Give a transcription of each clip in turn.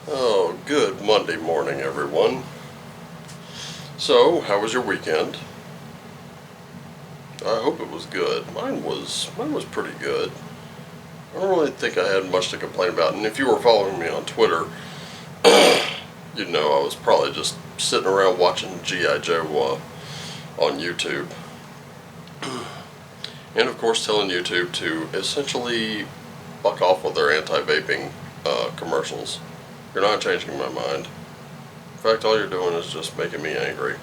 Oh, good Monday morning, everyone. So, how was your weekend? I hope it was good. Mine was pretty good. I don't really think I had much to complain about, and if you were following me on Twitter, you'd know I was probably just sitting around watching G.I. Joe on YouTube. And of course telling YouTube to essentially fuck off with their anti-vaping commercials. You're not changing my mind. In fact, all you're doing is just making me angry.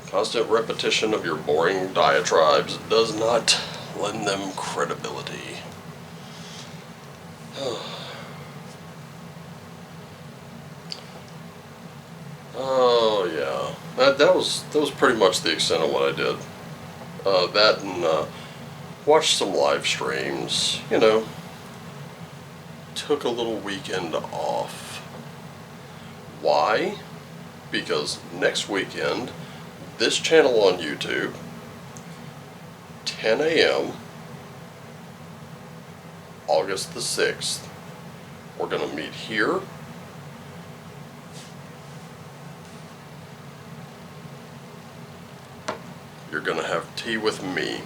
Constant repetition of your boring diatribes does not lend them credibility. Oh yeah, that was pretty much the extent of what I did. That and watched some live streams. You know, took a little weekend off. Why? Because next weekend, this channel on YouTube, 10 a.m., August the 6th, we're going to meet here. You're going to have tea with me.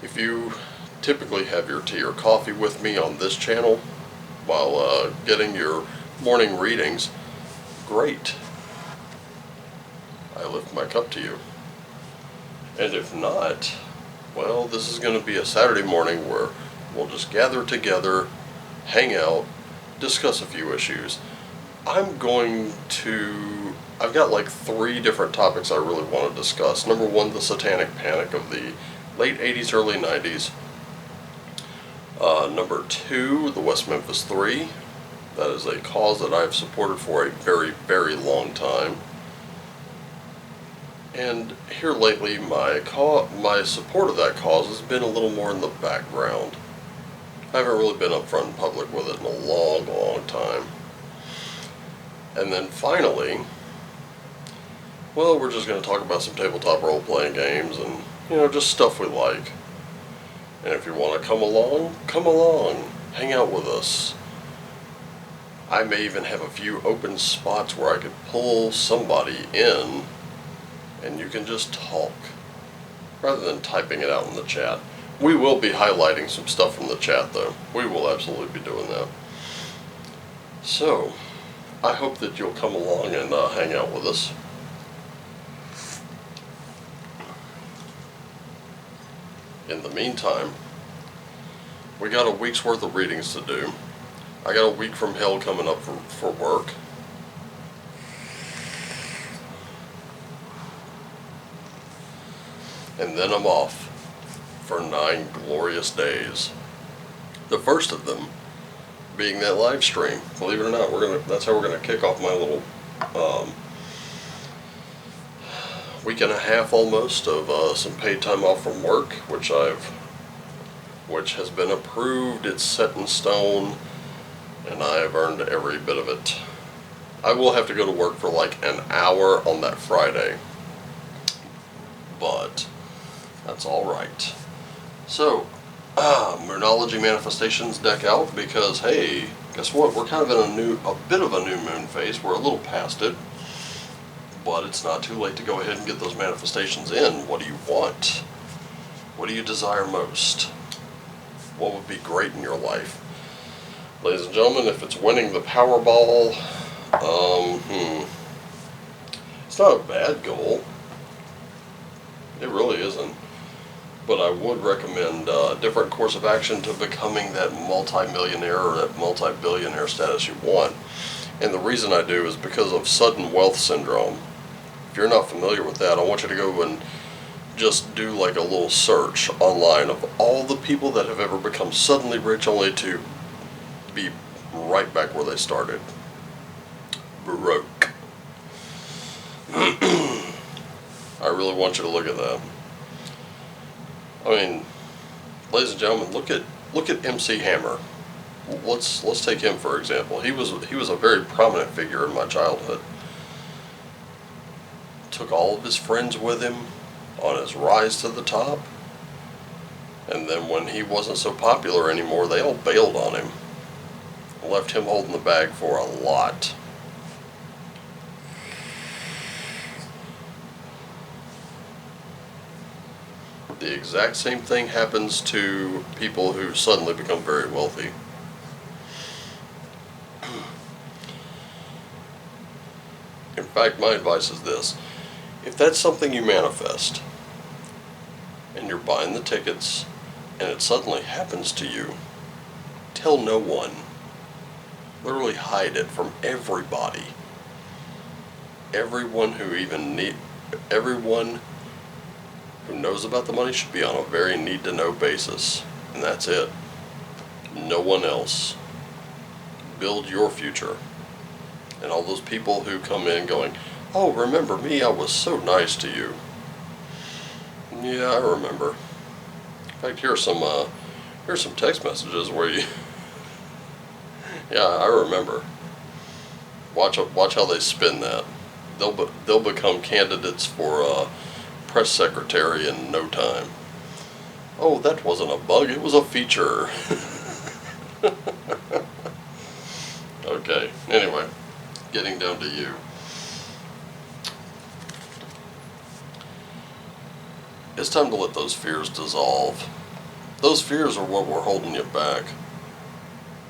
If you typically have your tea or coffee with me on this channel while getting your morning readings, great. I lift my cup to you. And if not, well, this is going to be a Saturday morning where we'll just gather together, hang out, discuss a few issues. I've got like 3 different topics I really want to discuss. Number 1, the satanic panic of the late 80s, early 90s. Number 2, the West Memphis 3. That is a cause that I've supported for a very, very long time. And here lately, my support of that cause has been a little more in the background. I haven't really been up front in public with it in a long, long time. And then finally, well, we're just going to talk about some tabletop role-playing games and, you know, just stuff we like. And if you want to come along, hang out with us. I may even have a few open spots where I could pull somebody in and you can just talk rather than typing it out in the chat. We will be highlighting some stuff from the chat though. We will absolutely be doing that. So, I hope that you'll come along and hang out with us. In the meantime, we got a week's worth of readings to do. I got a week from hell coming up for work. And then I'm off for 9 glorious days. The first of them being that live stream. Believe it or not, that's how we're gonna kick off my little week and a half almost of some paid time off from work, which has been approved. It's set in stone, and I have earned every bit of it. I will have to go to work for like an hour on that Friday, but that's all right. So, Moonology Manifestations deck out because, hey, guess what? We're kind of in a bit of a new moon phase. We're a little past it, but it's not too late to go ahead and get those manifestations in. What do you want? What do you desire most? What would be great in your life? Ladies and gentlemen, if it's winning the Powerball, it's not a bad goal. It really isn't. But I would recommend a different course of action to becoming that multi-millionaire or that multi-billionaire status you want. And the reason I do is because of sudden wealth syndrome. If you're not familiar with that, I want you to go and just do like a little search online of all the people that have ever become suddenly rich only to be right back where they started. Broke. I really want you to look at that. I mean, ladies and gentlemen, look at MC Hammer. Let's take him for example. He was a very prominent figure in my childhood. took all of his friends with him on his rise to the top. And then when he wasn't so popular anymore, they all bailed on him. Left him holding the bag for a lot. The exact same thing happens to people who suddenly become very wealthy. In fact, my advice is this. If that's something you manifest, and you're buying the tickets, and it suddenly happens to you, tell no one. Literally hide it from everybody. Everyone who knows about the money should be on a very need-to-know basis. And that's it. No one else. Build your future. And all those people who come in going, "Oh, remember me, I was so nice to you." Yeah, I remember. In fact, here's some text messages where you yeah, I remember. Watch how they spin that. They'll become candidates for press secretary in no time. Oh, that wasn't a bug, it was a feature. Okay, anyway, getting down to you. It's time to let those fears dissolve. Those fears are what were holding you back.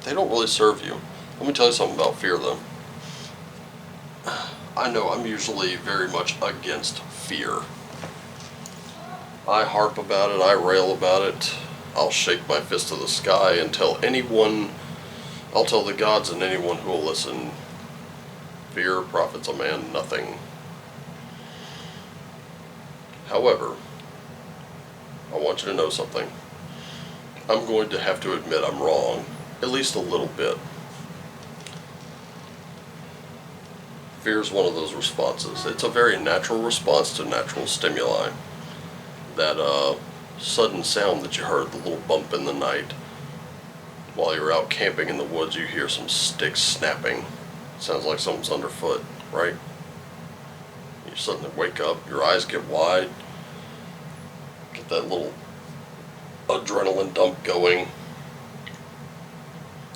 They don't really serve you. Let me tell you something about fear, though. I know I'm usually very much against fear. I harp about it, I rail about it. I'll shake my fist to the sky and tell the gods and anyone who will listen, fear profits a man nothing. However, I want you to know something. I'm going to have to admit I'm wrong, at least a little bit. Fear is one of those responses. It's a very natural response to natural stimuli. That sudden sound that you heard, the little bump in the night. While you're out camping in the woods, you hear some sticks snapping. Sounds like something's underfoot, right? You suddenly wake up, your eyes get wide, get that little adrenaline dump going.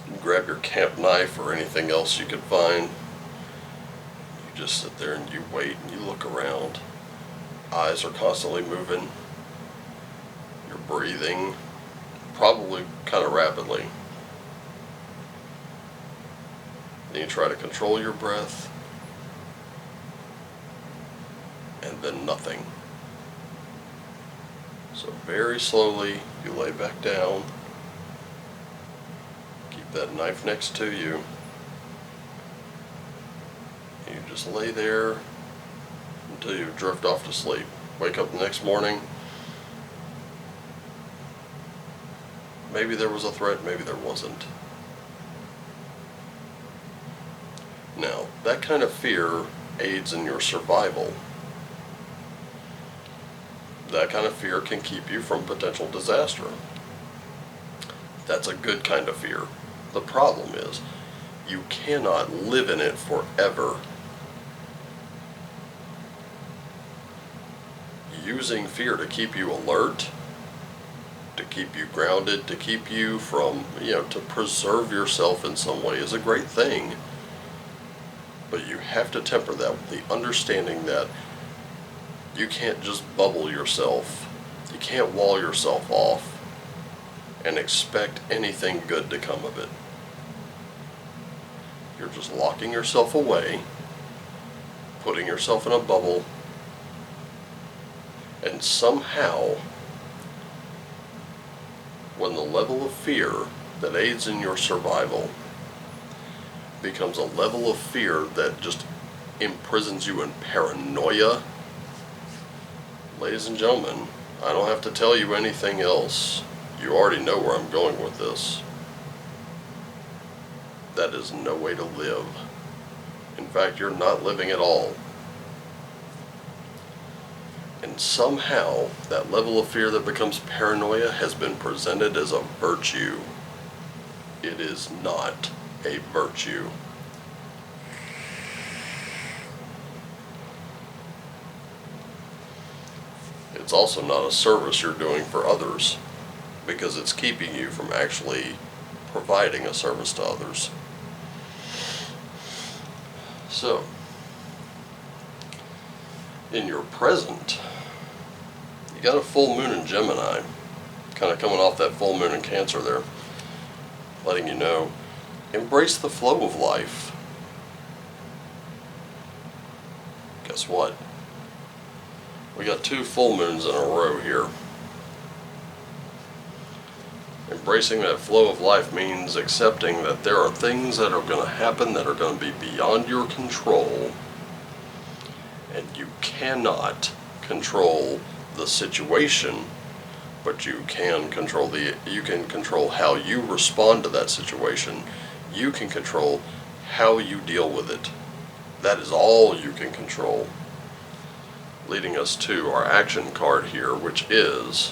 You grab your camp knife or anything else you could find. You just sit there and you wait and you look around. Eyes are constantly moving. You're breathing, probably kind of rapidly. Then you try to control your breath, and then nothing. So very slowly, you lay back down, keep that knife next to you, and you just lay there until you drift off to sleep. Wake up the next morning, maybe there was a threat, maybe there wasn't. Now, that kind of fear aids in your survival. That kind of fear can keep you from potential disaster. That's a good kind of fear. The problem is, you cannot live in it forever. Using fear to keep you alert, to keep you grounded, to keep you from, to preserve yourself in some way is a great thing. But you have to temper that with the understanding that you can't just bubble yourself. You can't wall yourself off and expect anything good to come of it. You're just locking yourself away, putting yourself in a bubble, and somehow, when the level of fear that aids in your survival becomes a level of fear that just imprisons you in paranoia, ladies and gentlemen, I don't have to tell you anything else. You already know where I'm going with this. That is no way to live. In fact, you're not living at all. And somehow, that level of fear that becomes paranoia has been presented as a virtue. It is not a virtue. it's also not a service you're doing for others, because it's keeping you from actually providing a service to others. So, in your present, you got a full moon in Gemini, kind of coming off that full moon in Cancer there, letting you know, embrace the flow of life. Guess what? We got 2 full moons in a row here. Embracing that flow of life means accepting that there are things that are going to happen that are going to be beyond your control, and you cannot control the situation, but you can control how you respond to that situation. You can control how you deal with it. That is all you can control. Leading us to our action card here, which is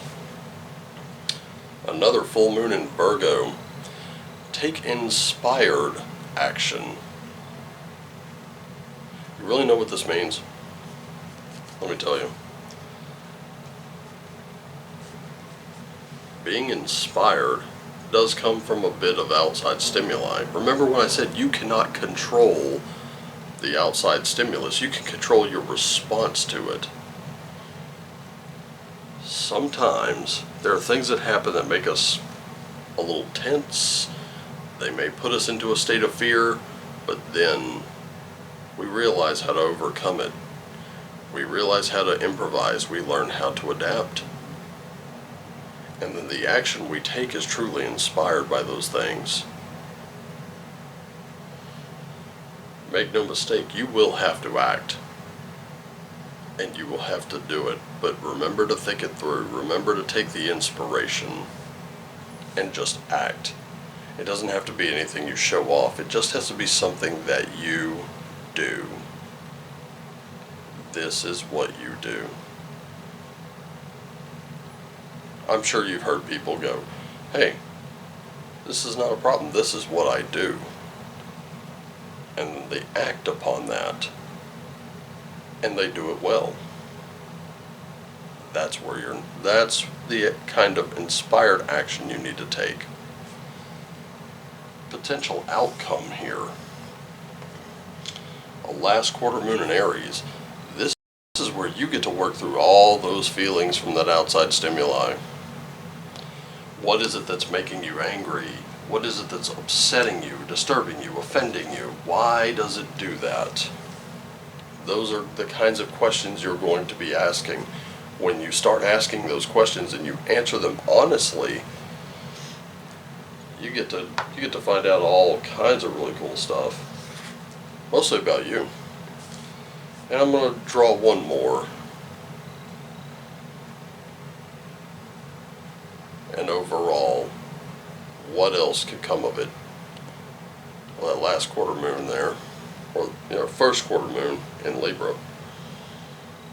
another full moon in Virgo. Take inspired action. You really know what this means? Let me tell you. Being inspired does come from a bit of outside stimuli. Remember when I said you cannot control the outside stimulus, you can control your response to it. Sometimes there are things that happen that make us a little tense. They may put us into a state of fear, but then we realize how to overcome it. We realize how to improvise. We learn how to adapt. And then the action we take is truly inspired by those things. Make no mistake, you will have to act. And you will have to do it. But remember to think it through. Remember to take the inspiration and just act. It doesn't have to be anything you show off. It just has to be something that you do. This is what you do. I'm sure you've heard people go, hey, this is not a problem. This is what I do. And they act upon that. And they do it well. That's the kind of inspired action you need to take. Potential outcome here. A last quarter moon in Aries. This is where you get to work through all those feelings from that outside stimuli. What is it that's making you angry? What is it that's upsetting you, disturbing you, offending you? Why does it do that? Those are the kinds of questions you're going to be asking. When you start asking those questions and you answer them honestly, you get to find out all kinds of really cool stuff. Mostly about you. And I'm going to draw one more. And overall, what else could come of it? Well, that last quarter moon there, or first quarter moon in Libra.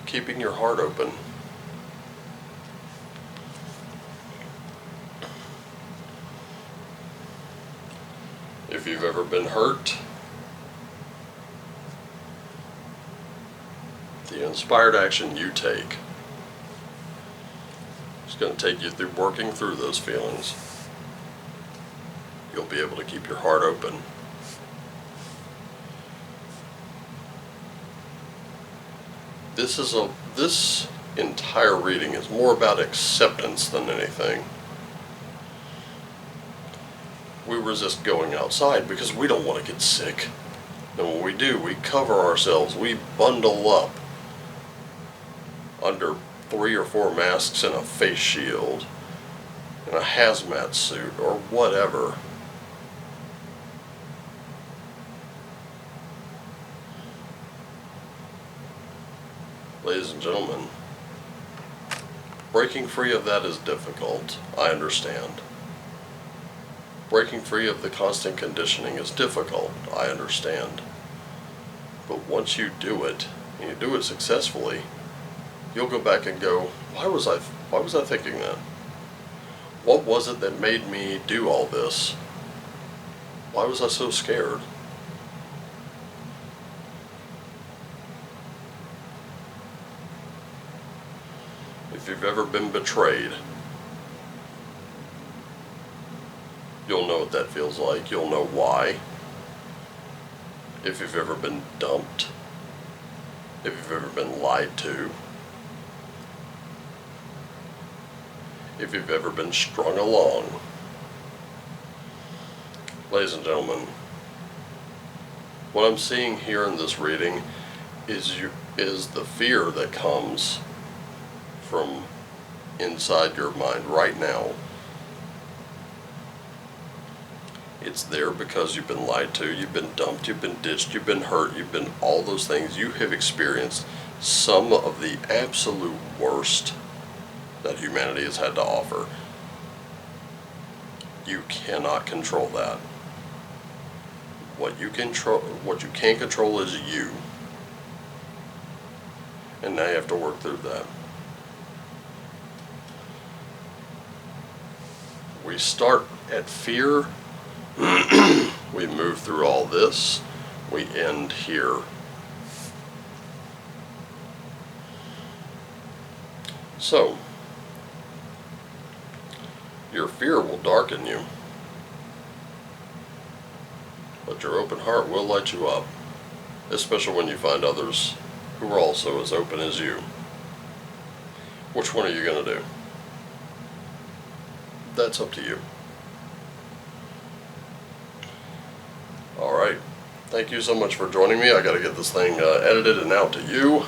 Keeping your heart open. If you've ever been hurt, the inspired action you take is going to take you through working through those feelings. You'll be able to keep your heart open. This entire reading is more about acceptance than anything. We resist going outside because we don't want to get sick. And when we do, we cover ourselves. We bundle up under 3 or 4 masks and a face shield and a hazmat suit or whatever. Ladies and gentlemen, breaking free of that is difficult. I understand. Breaking free of the constant conditioning is difficult. I understand. But once you do it, and you do it successfully, you'll go back and go, why was I thinking that? What was it that made me do all this? Why was I so scared? If you've ever been betrayed, you'll know what that feels like. You'll know why. If you've ever been dumped, if you've ever been lied to, if you've ever been strung along. Ladies and gentlemen, what I'm seeing here in this reading is the fear that comes from inside your mind right now. It's there because you've been lied to, you've been dumped, you've been ditched, you've been hurt, you've been all those things. You have experienced some of the absolute worst that humanity has had to offer. You cannot control that. What you can control is you. And now you have to work through that. We start at fear. We move through all this. We end here. So, your fear will darken you, but your open heart will light you up, especially when you find others who are also as open as you. Which one are you going to do? That's up to you. Alright, thank you so much for joining me. I got to get this thing edited and out to you.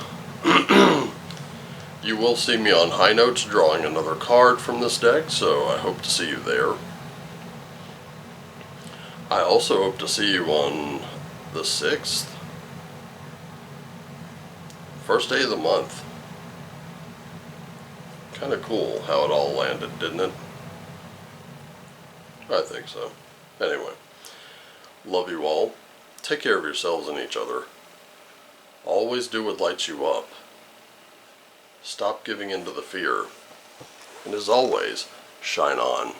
You will see me on High Notes drawing another card from this deck, so I hope to see you there. I also hope to see you on the 6th. First day of the month. Kind of cool how it all landed, didn't it? I think so. Anyway, love you all. Take care of yourselves and each other. Always do what lights you up. Stop giving in to the fear. And as always, shine on.